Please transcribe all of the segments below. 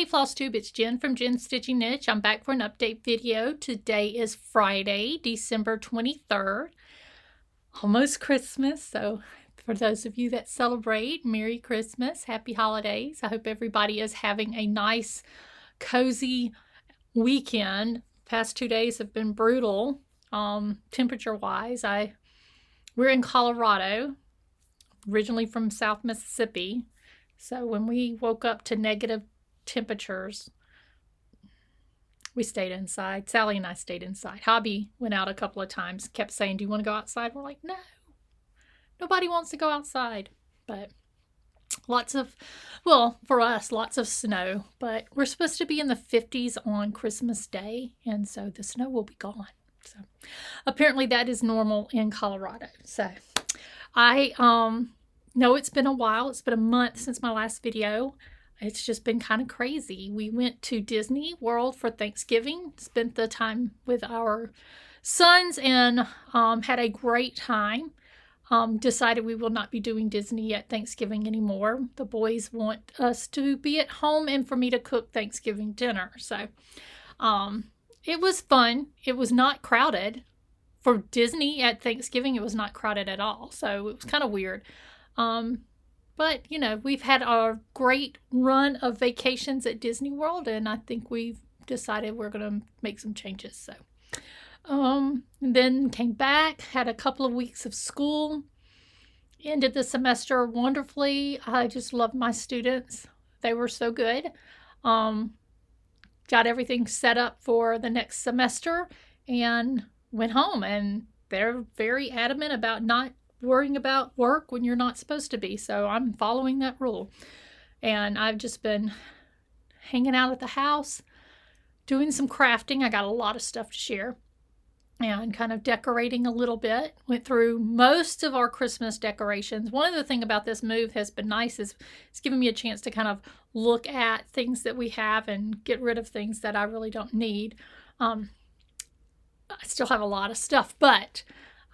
Flosstube, it's Jen from Jen's Stitching Niche. I'm back for an update video. Today is Friday, December 23rd. Almost Christmas, so for those of you that celebrate, Merry Christmas, Happy Holidays. I hope everybody is having a nice, cozy weekend. Past 2 days have been brutal, temperature-wise. We're in Colorado, originally from South Mississippi. So when we woke up to negative temperatures, we stayed inside. Sally and I stayed inside. Hobby went out a couple of times, kept saying, do you want to go outside? We're like, no, nobody wants to go outside. But lots of, well, for us, lots of snow. But we're supposed to be in the 50s on Christmas Day, and so the snow will be gone. So apparently that is normal in Colorado. So I know it's been a while. It's been a month since my last video. It's just been kind of crazy. We went to Disney World for Thanksgiving, spent the time with our sons, and had a great time. Decided we will not be doing Disney at Thanksgiving anymore. The boys want us to be at home and for me to cook Thanksgiving dinner. So it was fun. It was not crowded. For Disney at Thanksgiving, it was not crowded at all. So it was kind of weird. But, you know, we've had a great run of vacations at Disney World, and I think we've decided we're going to make some changes. So, then came back, had a couple of weeks of school, ended the semester wonderfully. I just loved my students. They were so good. Got everything set up for the next semester and went home, and they're very adamant about not worrying about work when you're not supposed to be. So I'm following that rule. And I've just been hanging out at the house, doing some crafting. I got a lot of stuff to share. And kind of decorating a little bit. Went through most of our Christmas decorations. One of the things about this move has been nice is it's given me a chance to kind of look at things that we have and get rid of things that I really don't need. I still have a lot of stuff, but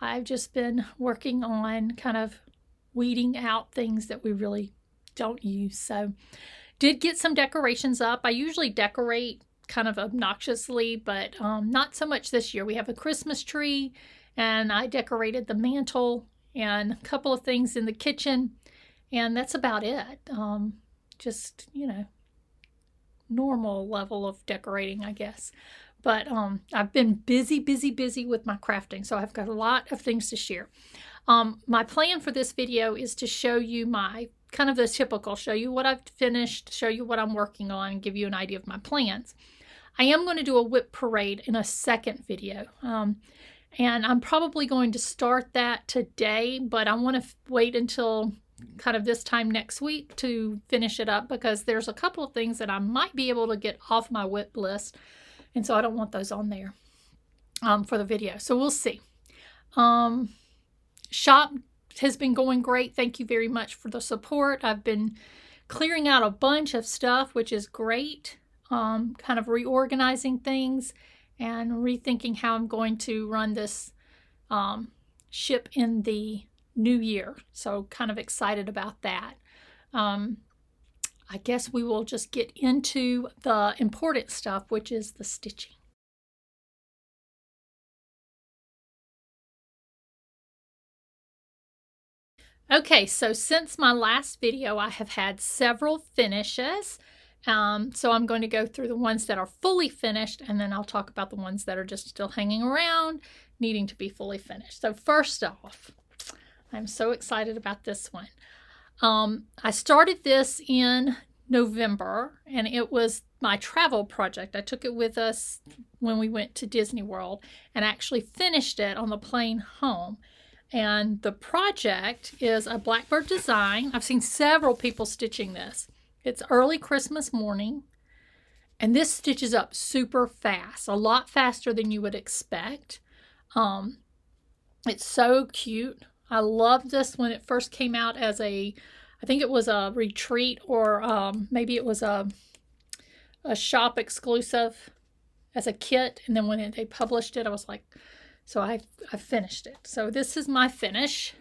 I've just been working on kind of weeding out things that we really don't use. So did get some decorations up. I usually decorate kind of obnoxiously, but not so much this year. We have a Christmas tree, and I decorated the mantle and a couple of things in the kitchen, and that's about it. Just, you know, normal level of decorating, I guess. But I've been busy with my crafting, so I've got a lot of things to share. My plan for this video is to show you my, kind of the typical, show you what I've finished, show you what I'm working on, and give you an idea of my plans. I am going to do a whip parade in a second video, and I'm probably going to start that today, but I want to wait until kind of this time next week to finish it up, because there's a couple of things that I might be able to get off my whip list. And so I don't want those on there for the video. So we'll see. Shop has been going great. Thank you very much for the support. I've been clearing out a bunch of stuff, which is great. Kind of reorganizing things and rethinking how I'm going to run this ship in the new year. So kind of excited about that. I guess we will just get into the important stuff, which is the stitching. Okay, so since my last video, I have had several finishes. So I'm going to go through the ones that are fully finished, and then I'll talk about the ones that are just still hanging around, needing to be fully finished. So first off, I'm so excited about this one. I started this in November, and it was my travel project. I took it with us when we went to Disney World and actually finished it on the plane home. And the project is a Blackbird design. I've seen several people stitching this. It's early Christmas morning, and this stitches up super fast, a lot faster than you would expect. It's so cute. I loved this when it first came out as I think it was a retreat, or maybe it was a shop exclusive as a kit. And then when they published it, I was like, so I finished it. So this is my finish,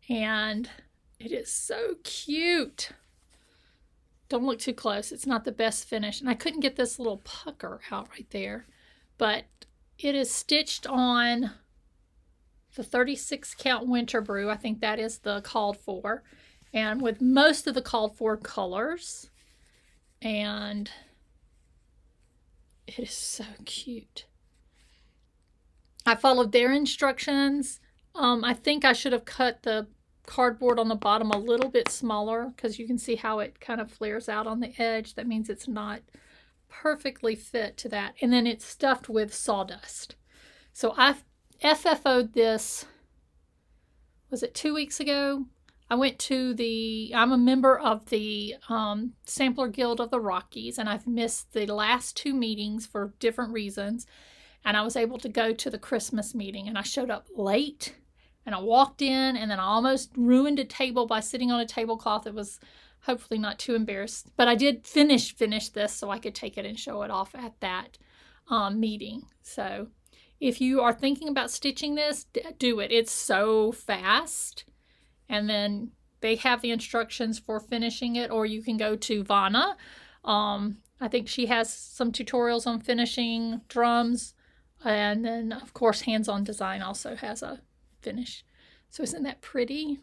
and it is so cute. don't look too close. It's not the best finish. And I couldn't get this little pucker out right there. But it is stitched on the 36 count winter brew. I think that is the called for. And with most of the called for colors. And it is so cute. I followed their instructions. I think I should have cut the cardboard on the bottom a little bit smaller because you can see how it kind of flares out on the edge. That means it's not perfectly fit to that. And then it's stuffed with sawdust. So I've FFO'd this, was it 2 weeks ago? I went to I'm a member of the Sampler Guild of the Rockies, and I've missed the last 2 meetings for different reasons. And I was able to go to the Christmas meeting, and I showed up late. And I walked in, and then I almost ruined a table by sitting on a tablecloth. It was hopefully not too embarrassed. But I did finish this so I could take it and show it off at that meeting. So if you are thinking about stitching this, do it. It's so fast. And then they have the instructions for finishing it, or you can go to Vanna. I think she has some tutorials on finishing drums. And then, of course, Hands On Design also has a finish. So isn't that pretty?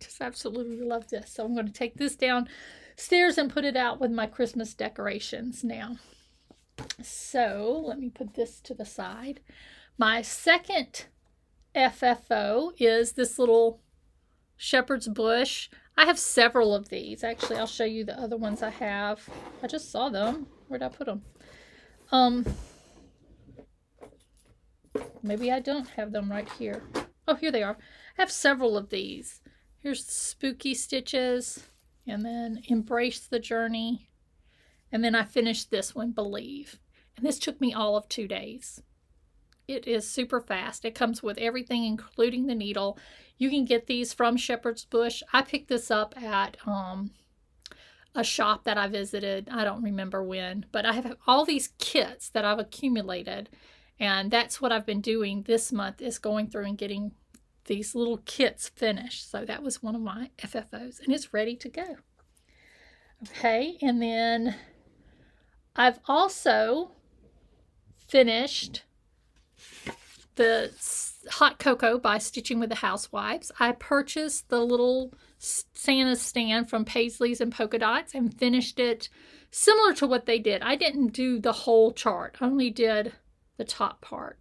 Just absolutely love this. So I'm going to take this downstairs and put it out with my Christmas decorations now. So let me put this to the side. My second FFO is this little shepherd's bush. I have several of these. Actually, I'll show you the other ones I have. I just saw them. Where'd I put them? Maybe I don't have them right here. Oh, here they are. I have several of these. Here's the spooky stitches, and then Embrace the Journey. And then I finished this one, Believe. And this took me all of 2 days. It is super fast. It comes with everything, including the needle. You can get these from Shepherd's Bush. I picked this up at a shop that I visited. I don't remember when, but I have all these kits that I've accumulated. And that's what I've been doing this month, is going through and getting these little kits finished. So that was one of my FFOs, and it's ready to go. Okay, and then I've also finished the Hot Cocoa by Stitching with the Housewives. I purchased the little Santa stand from Paisley's and Polka Dots and finished it similar to what they did. I didn't do the whole chart, I only did the top part.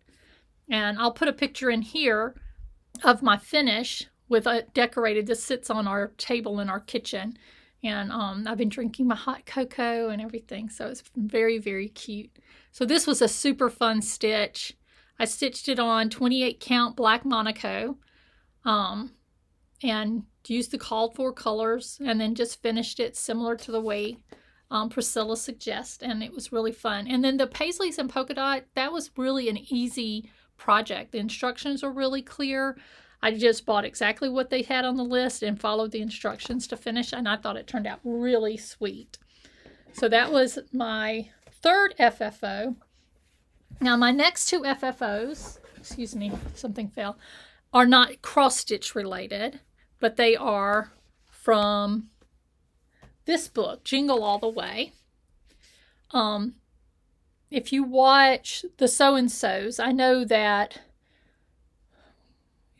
And I'll put a picture in here of my finish with a decorated. This sits on our table in our kitchen. And I've been drinking my hot cocoa and everything. So it's very, very cute. So this was a super fun stitch. I stitched it on 28 count black Monaco. And used the called for colors. And then just finished it similar to the way Priscilla suggests, and it was really fun. And then the Paisleys and Polka Dot, that was really an easy project. The instructions are really clear. I just bought exactly what they had on the list and followed the instructions to finish, and I thought it turned out really sweet. So that was my third FFO. Now my next 2 FFOs, excuse me, something fell, are not cross-stitch related, but they are from this book, Jingle All the Way. If you watch the So-and-Sos, I know that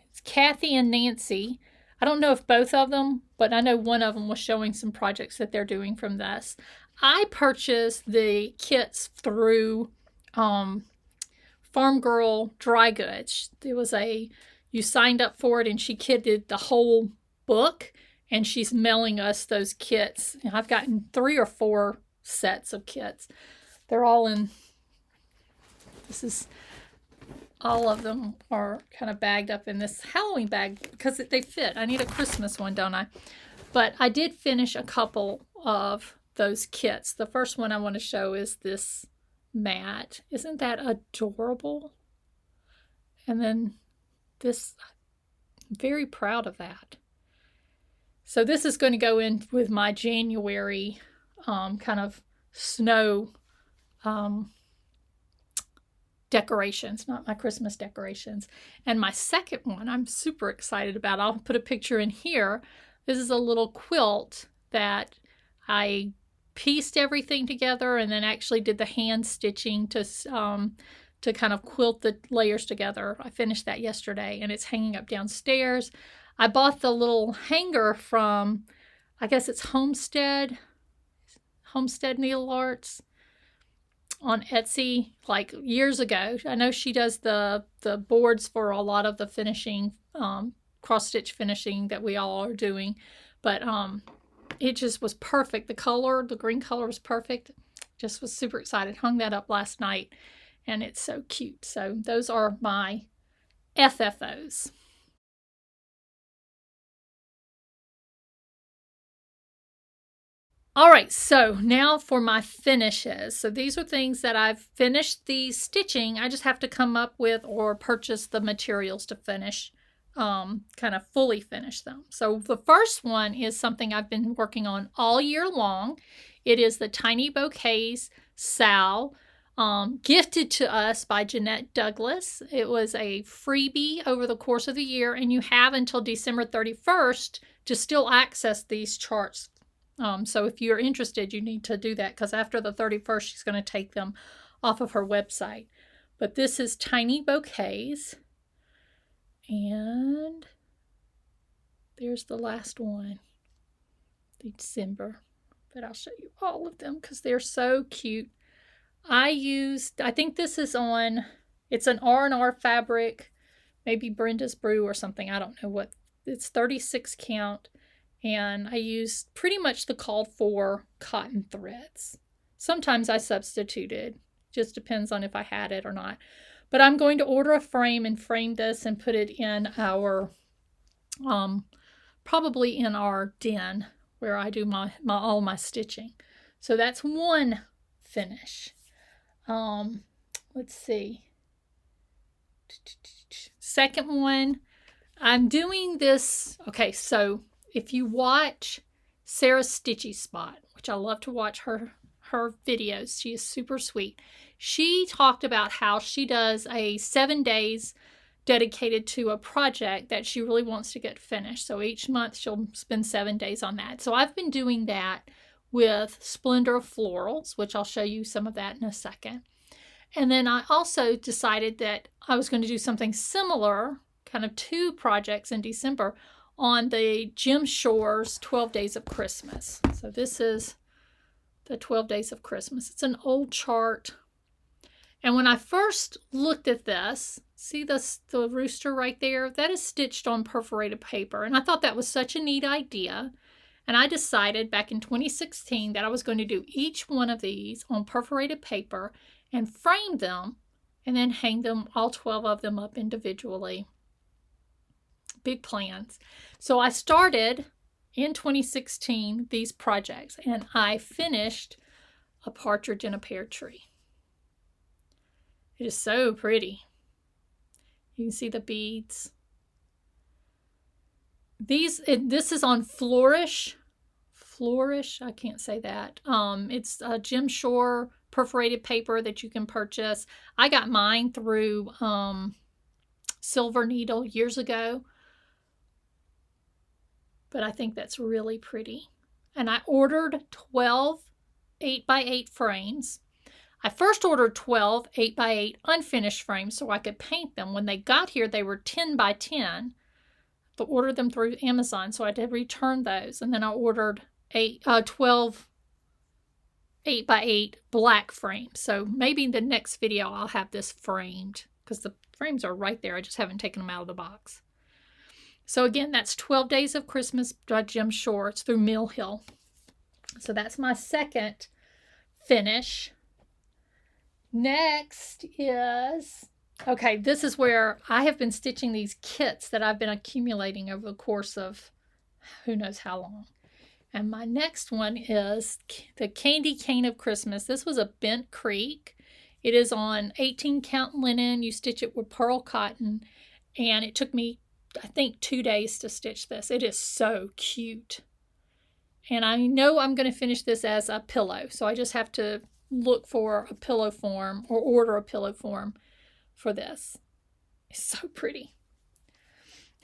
it's Kathy and Nancy. I don't know if both of them, but I know one of them was showing some projects that they're doing from this. I purchased the kits through Farm Girl Dry Goods. There was you signed up for it, and she kitted the whole book. And she's mailing us those kits. And I've gotten 3 or 4 sets of kits. They're all in, all of them are kind of bagged up in this Halloween bag because they fit. I need a Christmas one, don't I? But I did finish a couple of those kits. The first one I want to show is this mat. Isn't that adorable? And then this, I'm very proud of that. So this is going to go in with my January kind of snow decorations, not my Christmas decorations. And my second one I'm super excited about. I'll put a picture in here. This is a little quilt that I pieced everything together and then actually did the hand stitching to kind of quilt the layers together. I finished that yesterday and it's hanging up downstairs. I bought the little hanger from, I guess it's Homestead Needle Arts on Etsy, like years ago. I know she does the boards for a lot of the finishing, cross-stitch finishing that we all are doing. But it just was perfect. The color, the green color was perfect. Just was super excited. Hung that up last night and it's so cute. So those are my FFOs. All right, so now for my finishes. So these are things that I've finished the stitching. I just have to come up with or purchase the materials to finish, kind of fully finish them. So the first one is something I've been working on all year long. It is the Tiny Bouquets Sal, gifted to us by Jeanette Douglas. It was a freebie over the course of the year, and you have until December 31st to still access these charts. So if you're interested, you need to do that because after the 31st, she's going to take them off of her website. But this is Tiny Bouquets. And there's the last one, December. But I'll show you all of them because they're so cute. I think this is on, it's an R&R fabric, maybe Brenda's Brew or something. I don't know what. It's 36 count. And I used pretty much the called for cotton threads. Sometimes I substituted. Just depends on if I had it or not. But I'm going to order a frame and frame this and put it in our, probably in our den where I do all my stitching. So that's one finish. Let's see. Second one, I'm doing this. Okay, so if you watch Sarah Stitchy Spot, which I love to watch her videos, she is super sweet. She talked about how she does a 7 days dedicated to a project that she really wants to get finished. So each month she'll spend 7 days on that. So I've been doing that with Splendor of Florals, which I'll show you some of that in a second. And then I also decided that I was going to do something similar, kind of 2 projects in December, on the Jim Shore's 12 Days of Christmas. So this is the 12 Days of Christmas. It's an old chart. And when I first looked at this, see the rooster right there? That is stitched on perforated paper. And I thought that was such a neat idea. And I decided back in 2016 that I was going to do each one of these on perforated paper and frame them and then hang them, all 12 of them, up individually. Big plans. So I started in 2016 these projects and I finished a partridge in a pear tree. It is so pretty. You can see the beads. This is on Flourish, I can't say that. It's a Jim Shore perforated paper that you can purchase. I got mine through Silver Needle years ago. But I think that's really pretty. And I ordered 12 8x8 frames. I first ordered 12 8x8 unfinished frames so I could paint them. When they got here, they were 10x10. I ordered them through Amazon, so I did return those. And then I ordered 12 8x8 black frames. So maybe in the next video I'll have this framed because the frames are right there. I just haven't taken them out of the box. So again, that's 12 Days of Christmas by Jim Shore. It's through Mill Hill. So that's my second finish. Next is, okay, this is where I have been stitching these kits that I've been accumulating over the course of who knows how long. And my next one is the Candy Cane of Christmas. This was a Bent Creek. It is on 18 count linen. You stitch it with pearl cotton. And it took me, I think, 2 days to stitch this. It is so cute. And I know I'm going to finish this as a pillow. So I just have to look for a pillow form or order a pillow form for this. It's so pretty.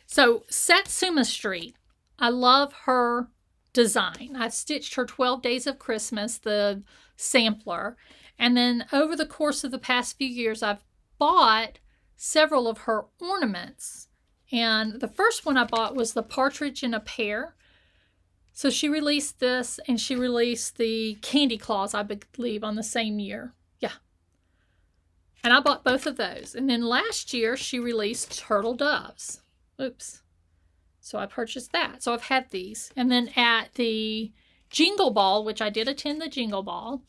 So Satsuma Street. I love her design. I've stitched her 12 Days of Christmas, the sampler. And then over the course of the past few years, I've bought several of her ornaments. And the first one I bought was the Partridge in a Pear. So she released this, and she released the Candy Claus, I believe, on the same year. Yeah. And I bought both of those. And then last year, she released Turtle Doves. Oops. So I purchased that. So I've had these. And then at the Jingle Ball, which I did attend the Jingle Ball,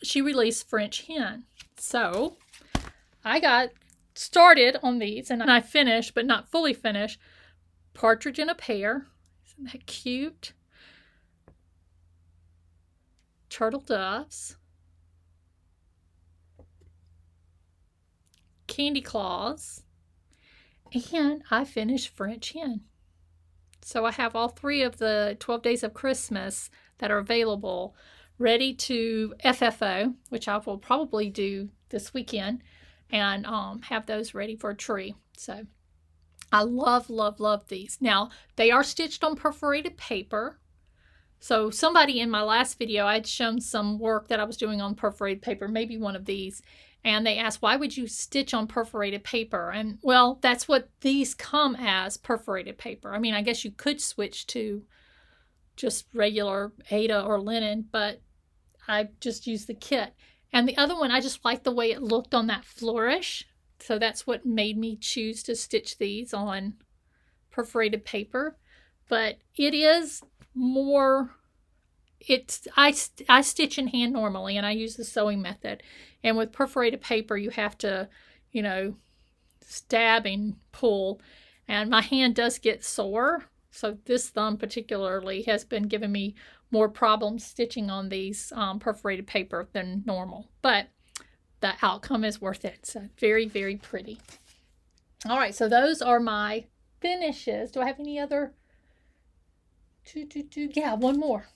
she released French Hen. So I got started on these, and I finished, but not fully finished, Partridge in a Pear. Isn't that cute? Turtle Doves. Candy Claus. And I finished French Hen. So I have all three of the 12 Days of Christmas that are available, ready to FFO, which I will probably do this weekend, and have those ready for a tree. So I love, love, love these. Now, they are stitched on perforated paper. So somebody in my last video, I'd shown some work that I was doing on perforated paper, maybe one of these, and they asked, why would you stitch on perforated paper? And, well, that's what these come as, perforated paper. I mean, I guess you could switch to just regular Aida or linen, but I just used the kit. And the other one, I just liked the way it looked on that flourish. So that's what made me choose to stitch these on perforated paper. But it is more, I stitch in hand normally, and I use the sewing method. And with perforated paper, you have to, you know, stab and pull. And my hand does get sore. So this thumb particularly has been giving me more problems stitching on these perforated paper than normal. But the outcome is worth it. So very, very pretty. All right, so those are my finishes. Do I have any other? Yeah, one more.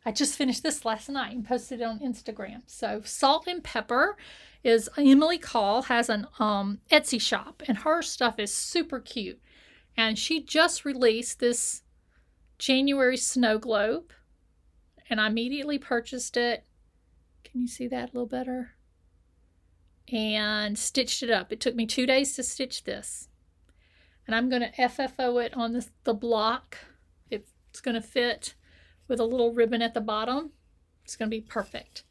I just finished this last night and posted it on Instagram. So Salt and Pepper is Emily Call has an Etsy shop, and her stuff is super cute. And she just released this January snow globe, and I immediately purchased it. Can you see that a little better? And stitched it up. It took me 2 days to stitch this. And I'm going to FFO it on the block. It's going to fit with a little ribbon at the bottom. It's going to be perfect.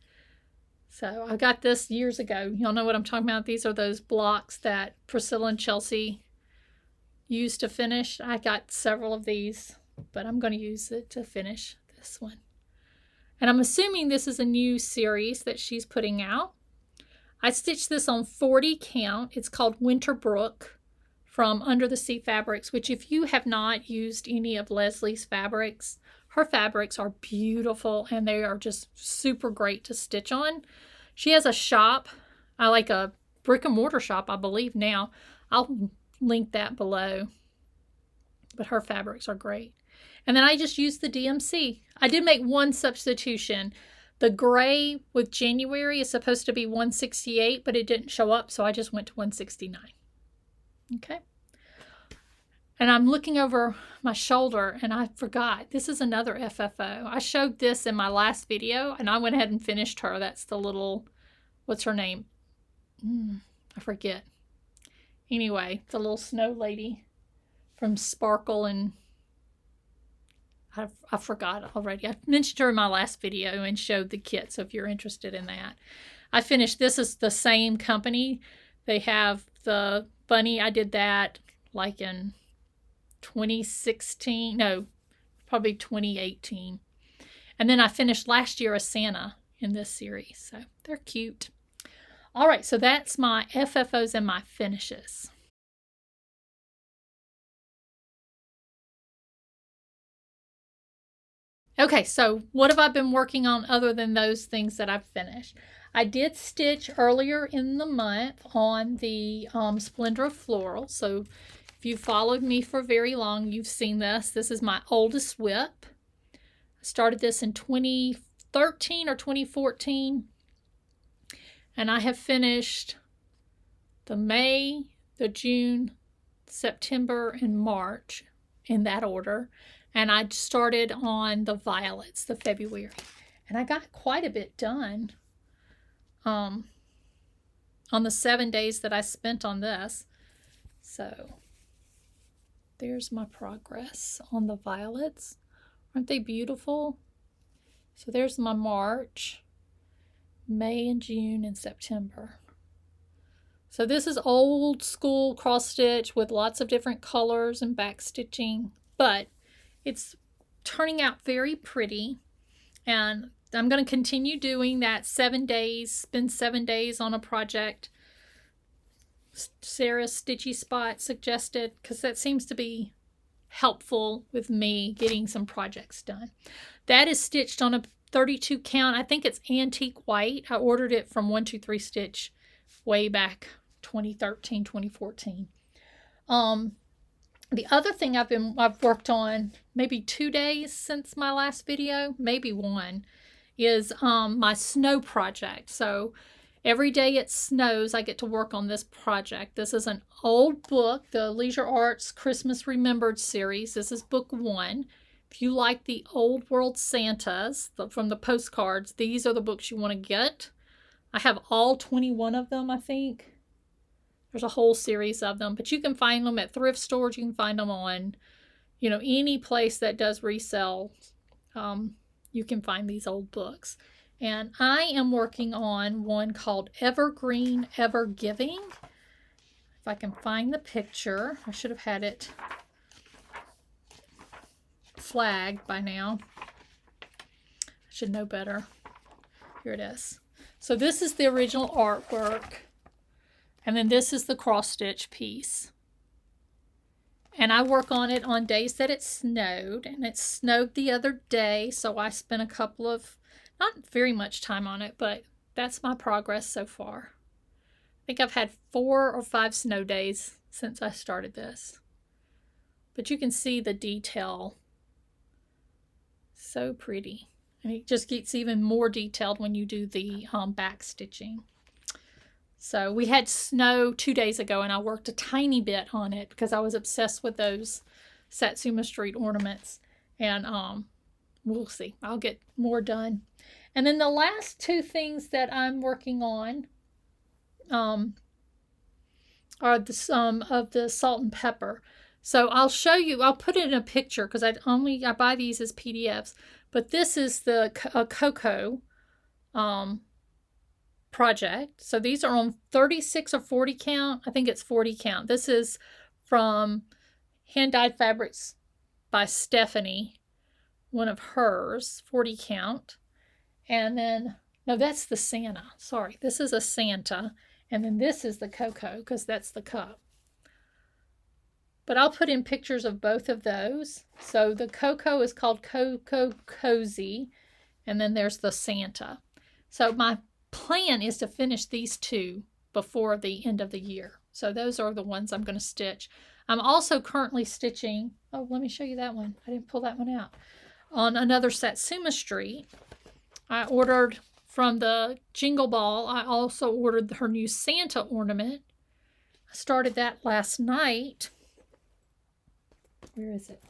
So I got this years ago. Y'all know what I'm talking about. These are those blocks that Priscilla and Chelsea used to finish. I got several of these, but I'm going to use it to finish this one. And I'm assuming this is a new series that she's putting out. I stitched this on 40 count. It's called Winterbrook from Under the Sea Fabrics, which if you have not used any of Leslie's fabrics, her fabrics are beautiful and they are just super great to stitch on. She has a shop, like a brick and mortar shop, I believe now. I'll link that below. But her fabrics are great. And then I just used the DMC. I did make one substitution. The gray with January is supposed to be 168, but it didn't show up, so I just went to 169. Okay. And I'm looking over my shoulder, and I forgot. This is another FFO. I showed this in my last video, and I went ahead and finished her. That's the little, what's her name? I forget. Anyway, the little snow lady from Sparkle, and I forgot already. I mentioned her in my last video and showed the kit, so if you're interested in that. I finished, this is the same company. They have the bunny. I did that like in 2016, no, probably 2018. And then I finished last year a Santa in this series, so they're cute. All right, so that's my FFOs and my finishes. Okay, so what have I been working on other than those things that I've finished? I did stitch earlier in the month on the Splendor of Floral. So if you followed me for very long, you've seen this. This is my oldest whip. I started this in 2013 or 2014. And I have finished the May, the June, September, and March in that order. And I started on the violets, the February. And I got quite a bit done on the 7 days that I spent on this. So there's my progress on the violets. Aren't they beautiful? So there's my March, May and June and September. So this is old school cross stitch with lots of different colors and back stitching, but it's turning out very pretty. And I'm going to continue doing that 7 days, spend 7 days on a project. Sarah's Stitchy Spot suggested, because that seems to be helpful with me getting some projects done. That is stitched on a 32 count. I think it's antique white. I ordered it from 123 Stitch way back 2013, 2014. The other thing I've worked on maybe 2 days since my last video, maybe one, is my snow project. So every day it snows, I get to work on this project. This is an old book, the Leisure Arts Christmas Remembered series. This is book 1. If you like the Old World Santas from the postcards, these are the books you want to get. I have all 21 of them, I think. There's a whole series of them, but you can find them at thrift stores. You can find them on, any place that does resell. You can find these old books. And I am working on one called Evergreen Ever Giving. If I can find the picture, I should have had it flagged by now. I should know better. Here it is. So this is the original artwork. And then this is the cross stitch piece. And I work on it on days that it snowed. And it snowed the other day, so I spent a couple of, not very much time on it, but that's my progress so far. I think I've had 4 or 5 snow days since I started this. But you can see the detail. So pretty. And it just gets even more detailed when you do the back stitching. So we had snow 2 days ago, and I worked a tiny bit on it because I was obsessed with those Satsuma Street ornaments. And we'll see. I'll get more done. And then the last 2 things that I'm working on are some of the salt and pepper. So I'll show you. I'll put it in a picture because I buy these as PDFs. But this is the cocoa project. So these are on 36 or 40 count. I think it's 40 count. This is from Hand Dyed Fabrics by Stephanie, one of hers, 40 count. And then, no, that's the Santa. Sorry, this is a Santa. And then this is the cocoa because that's the cup. But I'll put in pictures of both of those. So the cocoa is called Cocoa Cozy. And then there's the Santa. So my plan is to finish these 2 before the end of the year. So those are the ones I'm going to stitch. I'm also currently stitching, oh, let me show you that one. I didn't pull that one out. On another Satsuma Street, I ordered from the Jingle Ball, I also ordered her new Santa ornament. I started that last night. Where is it?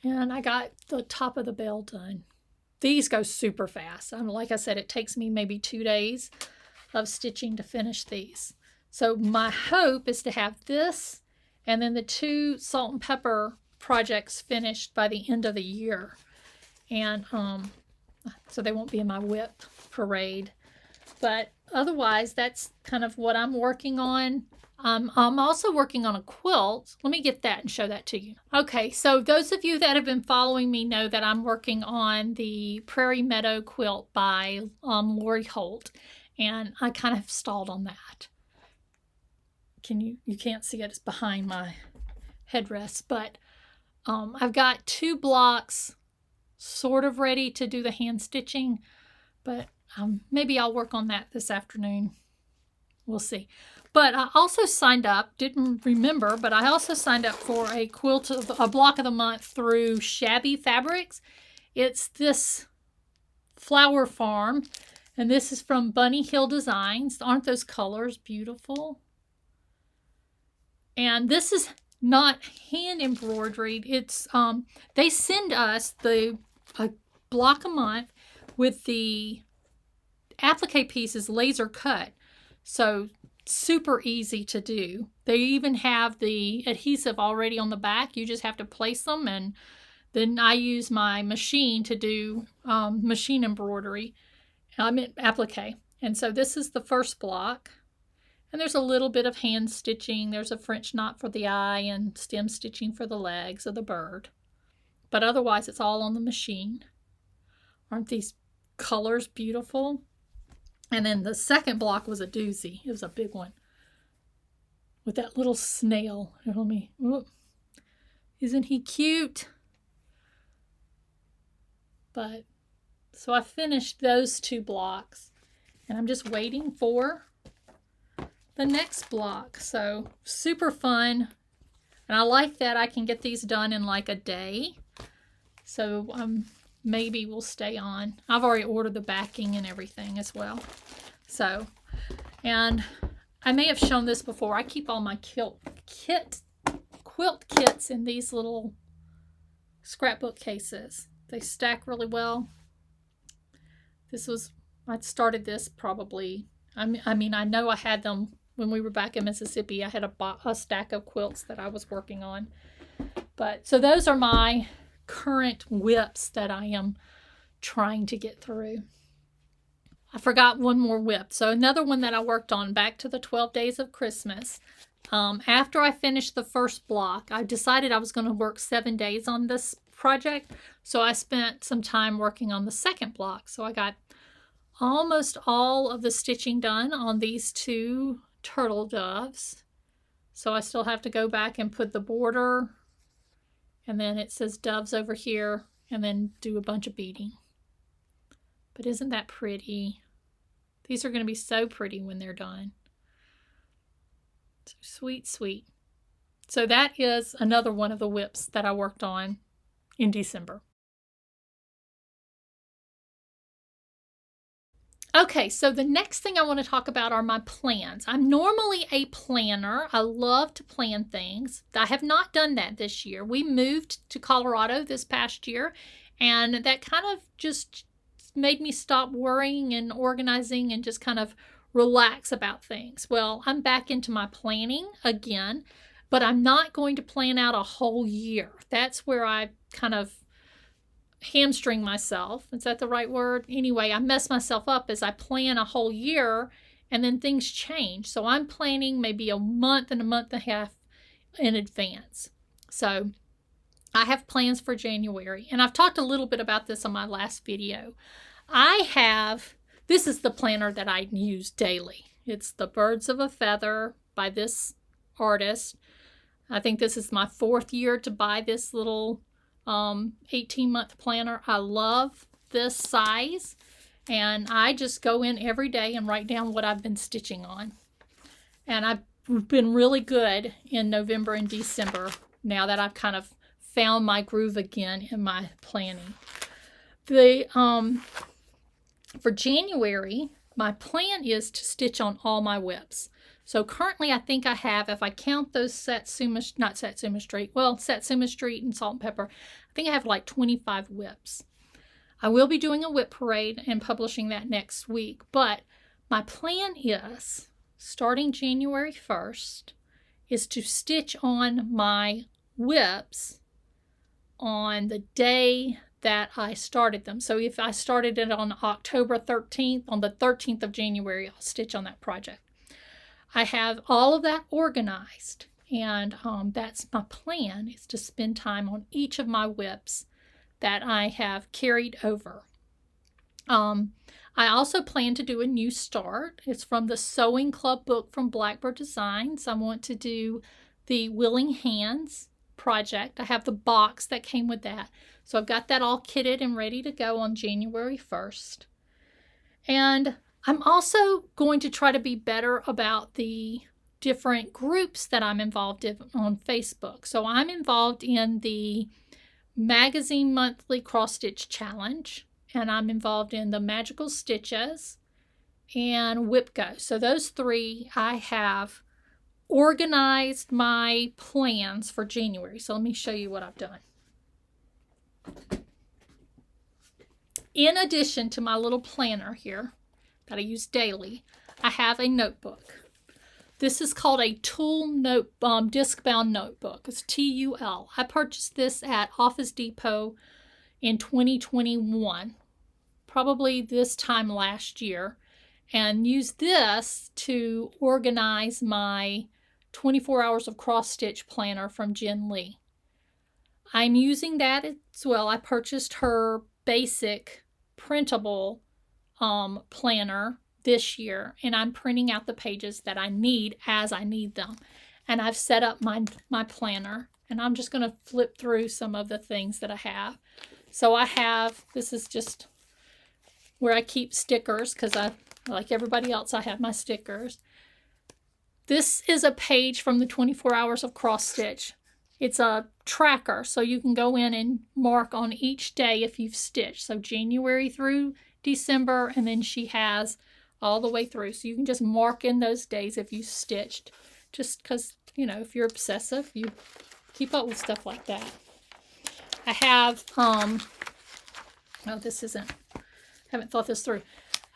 And I got the top of the bell done. These go super fast. Like I said, it takes me maybe 2 days of stitching to finish these. So my hope is to have this and then the 2 salt and pepper projects finished by the end of the year. And so they won't be in my whip parade. But otherwise, that's kind of what I'm working on. I'm also working on a quilt. Let me get that and show that to you. Okay, so those of you that have been following me know that I'm working on the Prairie Meadow quilt by Lori Holt. And I kind of stalled on that. You can't see it, it's behind my headrest. But I've got 2 blocks sort of ready to do the hand stitching. But maybe I'll work on that this afternoon. We'll see. But I also signed up, didn't remember, but I also signed up for a block of the month through Shabby Fabrics. It's this flower farm, and this is from Bunny Hill Designs. Aren't those colors beautiful? And this is not hand embroidered. It's they send us a block a month with the applique pieces laser cut, so super easy to do. They even have the adhesive already on the back. You just have to place them, and then I use my machine to do machine embroidery. I meant applique. And so this is the first block. And there's a little bit of hand stitching. There's a French knot for the eye and stem stitching for the legs of the bird. But otherwise, it's all on the machine. Aren't these colors beautiful? And then the second block was a doozy. It was a big one with that little snail. Isn't he cute? But so I finished those 2 blocks, and I'm just waiting for the next block. So super fun, and I like that I can get these done in like a day. So maybe we'll stay on. I've already ordered the backing and everything as well. So, and I may have shown this before. I keep all my quilt kits in these little scrapbook cases. They stack really well. I started this probably, I mean, I know I had them when we were back in Mississippi. I had a stack of quilts that I was working on. But, so those are my current whips that I am trying to get through. I forgot one more whip. So another one that I worked on, back to the 12 Days of Christmas. After I finished the first block, I decided I was going to work 7 days on this project. So I spent some time working on the second block. So I got almost all of the stitching done on these 2 turtle doves. So I still have to go back and put the border, and then it says doves over here, and then do a bunch of beading. But isn't that pretty? These are going to be so pretty when they're done. So sweet, sweet. So that is another one of the whips that I worked on in December. Okay, so the next thing I want to talk about are my plans. I'm normally a planner. I love to plan things. I have not done that this year. We moved to Colorado this past year, and that kind of just made me stop worrying and organizing and just kind of relax about things. Well, I'm back into my planning again, but I'm not going to plan out a whole year. That's where I kind of hamstring myself. Is that the right word? Anyway, I mess myself up as I plan a whole year and then things change. So I'm planning maybe a month and a half in advance. So I have plans for January, and I've talked a little bit about this on my last video. This is the planner that I use daily. It's the Birds of a Feather by this artist. I think this is my 4th year to buy this little 18-month planner. I love this size, and I just go in every day and write down what I've been stitching on. And I've been really good in November and December now that I've kind of found my groove again in my planning. For January, my plan is to stitch on all my whips. So currently I think I have, if I count those Satsuma Street and Salt and Pepper, I think I have like 25 whips. I will be doing a whip parade and publishing that next week, but my plan is, starting January 1st, is to stitch on my whips on the day that I started them. So if I started it on October 13th, on the 13th of January, I'll stitch on that project. I have all of that organized, and that's my plan, is to spend time on each of my whips that I have carried over. I also plan to do a new start. It's from the Sewing Club book from Blackbird Designs. I want to do the Willing Hands project. I have the box that came with that. So I've got that all kitted and ready to go on January 1st. And I'm also going to try to be better about the different groups that I'm involved in on Facebook. So I'm involved in the Magazine Monthly Cross Stitch Challenge, and I'm involved in the Magical Stitches and Whip Go. So those 3 I have organized my plans for January. So let me show you what I've done. In addition to my little planner here that I use daily, I have a notebook. This is called a Tool disc-bound notebook. It's TUL. I purchased this at Office Depot in 2021, probably this time last year, and used this to organize my 24 Hours of Cross Stitch planner from Jen Lee. I'm using that as well. I purchased her basic printable planner this year, and I'm printing out the pages that I need as I need them. And I've set up my planner, and I'm just going to flip through some of the things that I have. So I have, this is just where I keep stickers, because like everybody else, I have my stickers. This is a page from the 24 Hours of Cross Stitch. It's a tracker, so you can go in and mark on each day if you've stitched. So January through December, and then she has all the way through. So you can just mark in those days if you stitched. Just because, you know, if you're obsessive, you keep up with stuff like that. I have, oh, this isn't, haven't thought this through.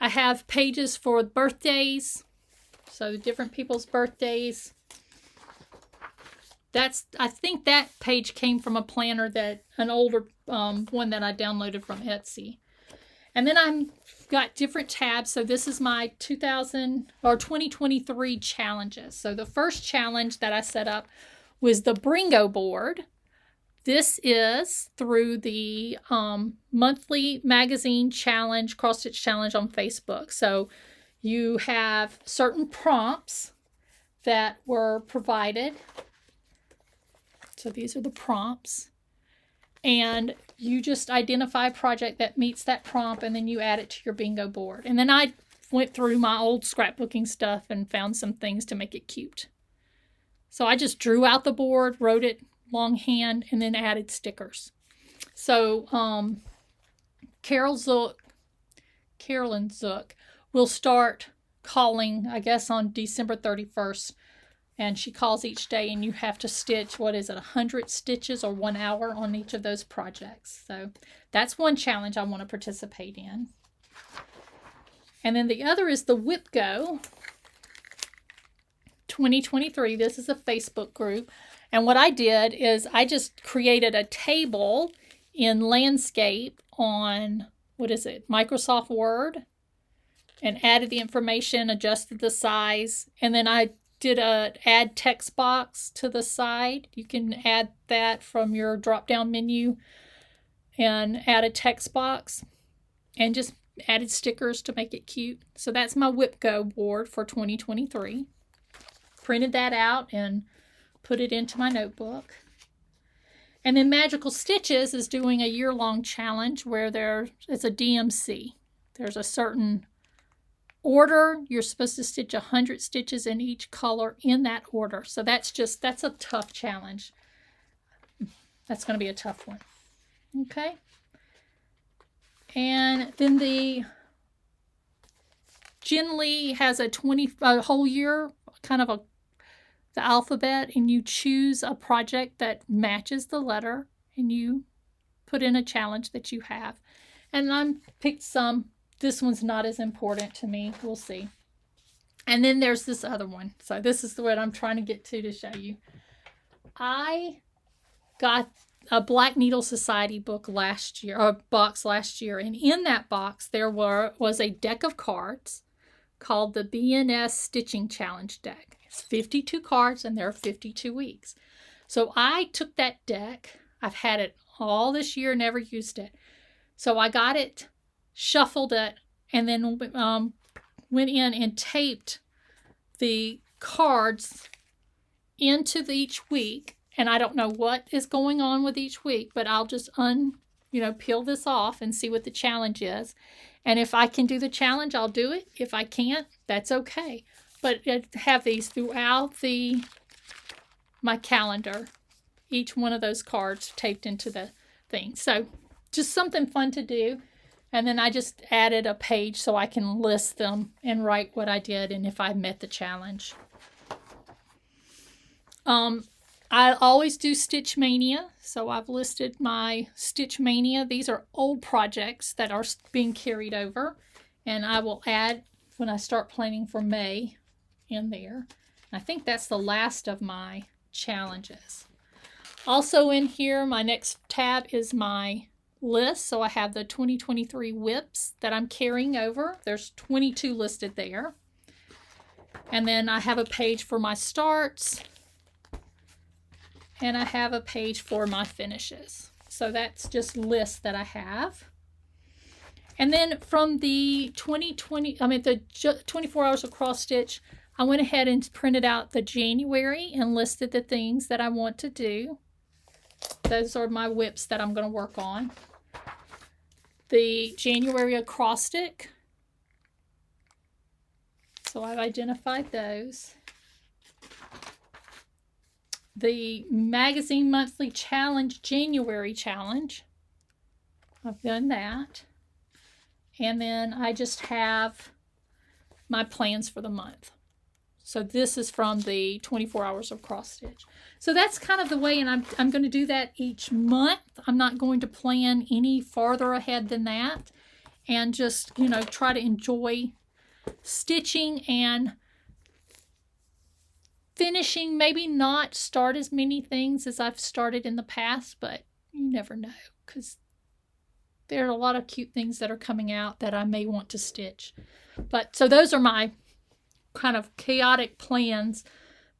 I have pages for birthdays, so different people's birthdays. I think that page came from a planner an older one that I downloaded from Etsy. And then I've got different tabs. So this is my 2023 challenges. So the first challenge that I set up was the Bringo board. This is through the monthly magazine challenge, cross stitch challenge on Facebook. So you have certain prompts that were provided. So these are the prompts, and you just identify a project that meets that prompt, and then you add it to your bingo board. And then I went through my old scrapbooking stuff and found some things to make it cute. So I just drew out the board, wrote it longhand, and then added stickers. So Carolyn Zook will start calling, I guess, on December 31st. And she calls each day, and you have to stitch, 100 stitches or 1 hour on each of those projects. So that's one challenge I want to participate in. And then the other is the Whip Go 2023. This is a Facebook group. And what I did is I just created a table in landscape on, Microsoft Word, and added the information, adjusted the size, and then I did a add text box to the side. You can add that from your drop-down menu and add a text box, and just added stickers to make it cute. So that's my Whip Go board for 2023. Printed that out and put it into my notebook. And then Magical Stitches is doing a year-long challenge where it's a DMC. There's a certain order. You're supposed to stitch 100 stitches in each color in that order. So that's a tough challenge. That's going to be a tough one. Okay. And then the Jen Lee has a whole year, kind of the alphabet, and you choose a project that matches the letter, and you put in a challenge that you have. And I picked some. This one's not as important to me. We'll see. And then there's this other one. So this is what I'm trying to get to show you. I got a Black Needle Society book box last year. And in that box, there was a deck of cards called the BNS Stitching Challenge deck. It's 52 cards, and there are 52 weeks. So I took that deck. I've had it all this year, never used it. So I got it, shuffled it, and then went in and taped the cards into each week. And I don't know what is going on with each week, but I'll just peel this off and see what the challenge is. And if I can do the challenge, I'll do it. If I can't, that's okay. But I have these throughout my calendar, each one of those cards taped into the thing. So just something fun to do. And then I just added a page so I can list them and write what I did and if I met the challenge. I always do Stitch Mania, so I've listed my Stitch Mania. These are old projects that are being carried over, and I will add when I start planning for May in there. I think that's the last of my challenges. Also in here, my next tab is my list. So I have the 2023 whips that I'm carrying over. There's 22 listed there. And then I have a page for my starts. And I have a page for my finishes. So that's just lists that I have. And then from the 24 hours of cross stitch, I went ahead and printed out the January and listed the things that I want to do. Those are my whips that I'm going to work on. The January acrostic. So I've identified those. The Magazine Monthly Challenge, January Challenge. I've done that. And then I just have my plans for the month. So this is from the 24 hours of cross stitch. So that's kind of the way, and I'm going to do that each month. I'm not going to plan any farther ahead than that, and just, you know, try to enjoy stitching and finishing. Maybe not start as many things as I've started in the past, but you never know, because there are a lot of cute things that are coming out that I may want to stitch. But so those are my kind of chaotic plans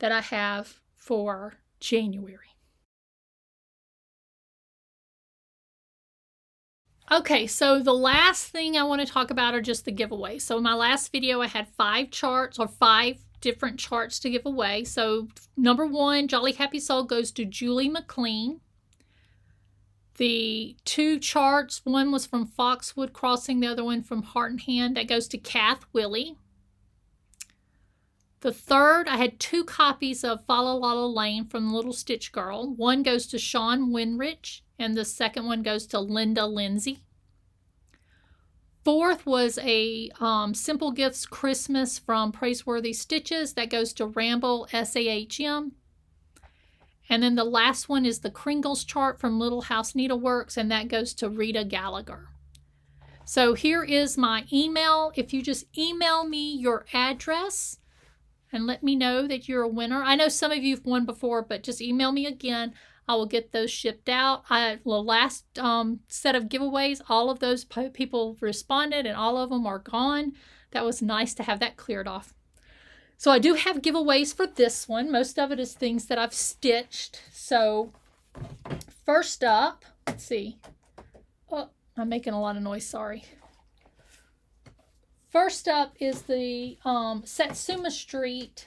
that I have for January. Okay, so the last thing I want to talk about are just the giveaways. So in my last video, I had 5 charts, or 5 different charts to give away. So number 1, Jolly Happy Soul, goes to Julie McLean. The 2 charts, one was from Foxwood Crossing, the other one from Heart and Hand, that goes to Kath Willie. The 3rd, I had 2 copies of Follow Lala Lane from Little Stitch Girl. One goes to Sean Winrich, and the second one goes to Linda Lindsay. 4th was a Simple Gifts Christmas from Praiseworthy Stitches. That goes to Ramble SAHM. And then the last one is the Kringles chart from Little House Needleworks, and that goes to Rita Gallagher. So here is my email. If you just email me your address and let me know that you're a winner. I know some of you have won before, but just email me again. I will get those shipped out. The last set of giveaways, all of those people responded, and all of them are gone. That was nice to have that cleared off. So I do have giveaways for this one. Most of it is things that I've stitched. So first up, let's see. Oh, I'm making a lot of noise, sorry. First up is the Satsuma Street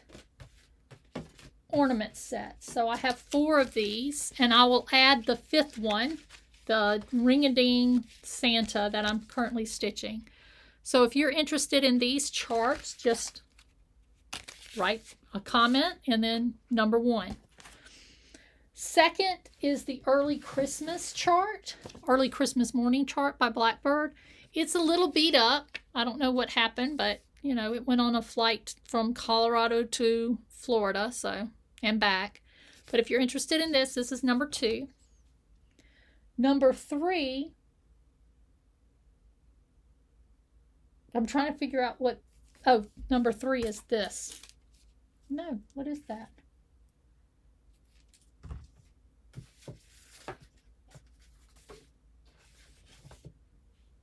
ornament set. So I have 4 of these, and I will add the 5th one, the Ring-a-Ding Santa, that I'm currently stitching. So if you're interested in these charts, just write a comment and then number 1. Second is the Early Christmas chart, Early Christmas Morning chart by Blackbird. It's a little beat up. I don't know what happened, but you know, it went on a flight from Colorado to Florida, so, and back. But if you're interested in this, this is number 2. Number 3, I'm trying to figure out what, oh, number 3 is this. No, what is that?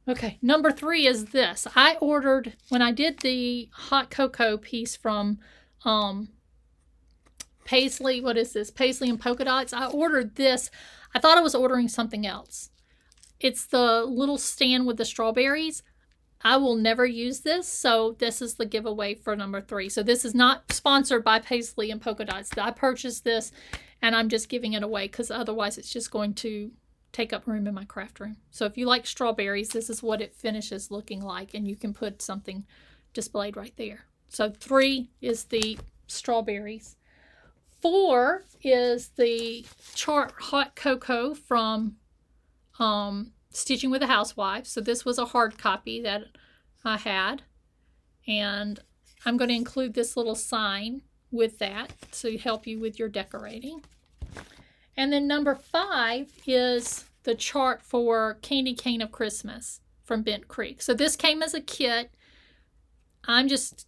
Okay, number 3 is this. I ordered, when I did the hot cocoa piece from Paisley, what is this? Paisley and Polka Dots. I ordered this. I thought I was ordering something else. It's the little stand with the strawberries. I will never use this, so this is the giveaway for number 3. So this is not sponsored by Paisley and Polka Dots. I purchased this, and I'm just giving it away because otherwise it's just going to take up room in my craft room. So if you like strawberries, this is what it finishes looking like, and you can put something displayed right there. So 3 is the strawberries. 4 is the chart hot cocoa from Stitching with a Housewife. So this was a hard copy that I had, and I'm going to include this little sign with that to help you with your decorating. And then number 5 is the chart for Candy Cane of Christmas from Bent Creek. So this came as a kit. I'm just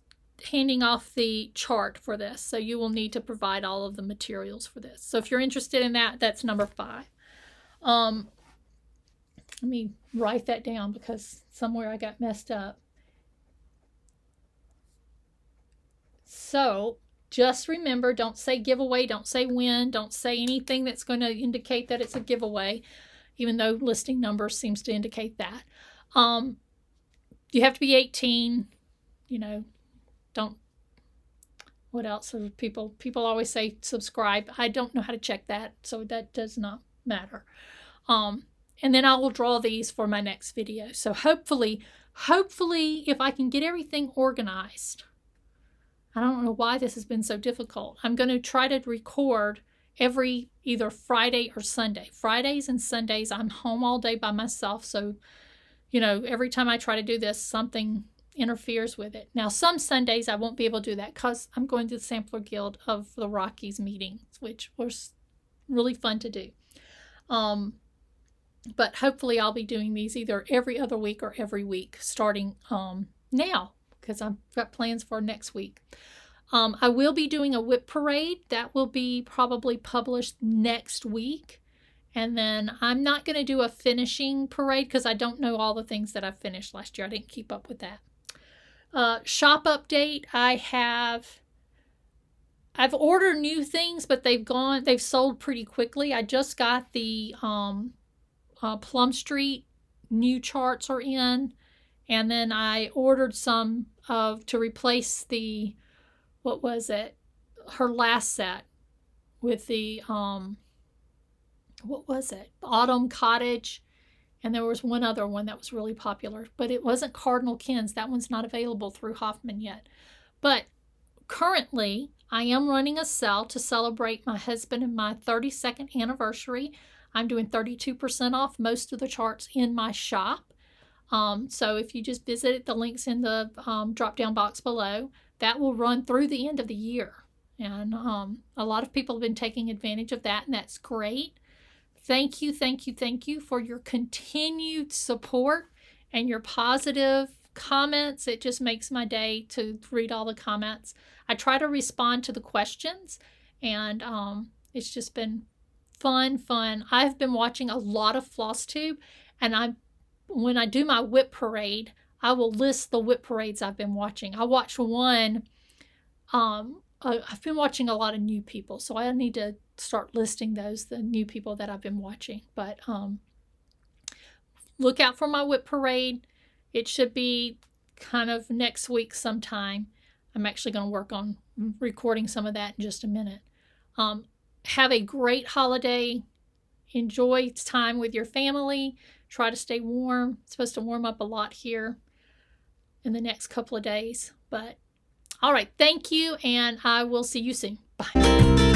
handing off the chart for this, so you will need to provide all of the materials for this. So if you're interested in that, that's number 5. Let me write that down because somewhere I got messed up. So just remember, don't say giveaway, don't say win, don't say anything that's going to indicate that it's a giveaway, even though listing number seems to indicate that. You have to be 18, you know, don't, what else? People always say subscribe. I don't know how to check that, so that does not matter. And then I will draw these for my next video. So hopefully, if I can get everything organized, I don't know why this has been so difficult. I'm going to try to record every either Friday or Sunday. Fridays and Sundays, I'm home all day by myself. So, you know, every time I try to do this, something interferes with it. Now, some Sundays I won't be able to do that because I'm going to the Sampler Guild of the Rockies meetings, which was really fun to do. But hopefully I'll be doing these either every other week or every week starting now, because I've got plans for next week. I will be doing a whip parade. That will be probably published next week. And then I'm not going to do a finishing parade because I don't know all the things that I finished last year. I didn't keep up with that. Shop update. I've ordered new things, but they've sold pretty quickly. I just got the Plum Street new charts are in. And then I ordered some to replace the, what was it? Her last set with the, what was it? Autumn Cottage. And there was one other one that was really popular, but it wasn't Cardinal Kins. That one's not available through Hoffman yet. But currently, I am running a sale to celebrate my husband and my 32nd anniversary. I'm doing 32% off most of the charts in my shop. So if you just visit the links in the drop-down box below, that will run through the end of the year. And a lot of people have been taking advantage of that, and that's great. Thank you for your continued support and your positive comments. It just makes my day to read all the comments. I try to respond to the questions, and it's just been fun. I've been watching a lot of Flosstube, and when I do my whip parade, I will list the whip parades I've been watching. I watched one, I've been watching a lot of new people, so I need to start listing the new people that I've been watching. But look out for my whip parade. It should be kind of next week sometime. I'm actually going to work on recording some of that in just a minute. Have a great holiday. Enjoy time with your family. Try to stay warm. It's supposed to warm up a lot here in the next couple of days. But all right, thank you, and I will see you soon. Bye.